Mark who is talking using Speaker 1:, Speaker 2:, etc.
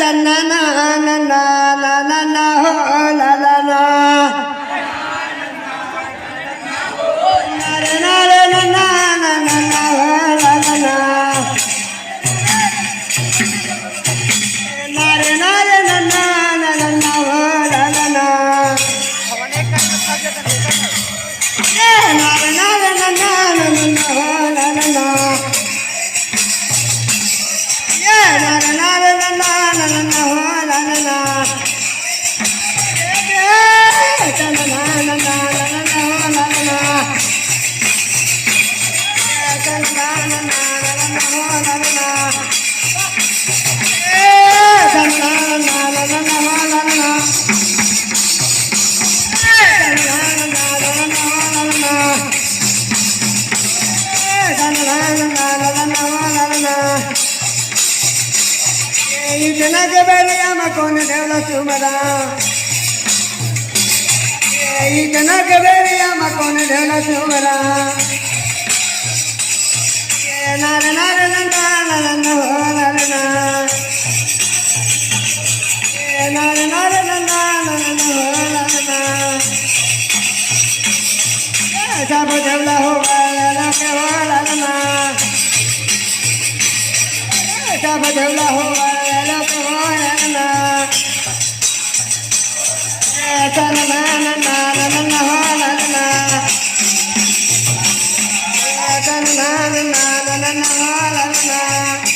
Speaker 1: na na na na na na na ho la la la na na na na na na na na ho la la la na na na na na na na na ho la la la na na na na na na na ho la la la na na na na na na na ho la la la na na na na na na ho la la la na na na na na ho la la la na na na na na ho la la la इतना के बेलिया में कौन देवला सुमरा इतना के बेलिया में कौन देवला सुमरा नार नार नार नार नार नार नार सब देवला हो वाला के वाला ना सब देवला हो वाला के वाला ना na na na na na na na ho la la la na na na na na na ho la la la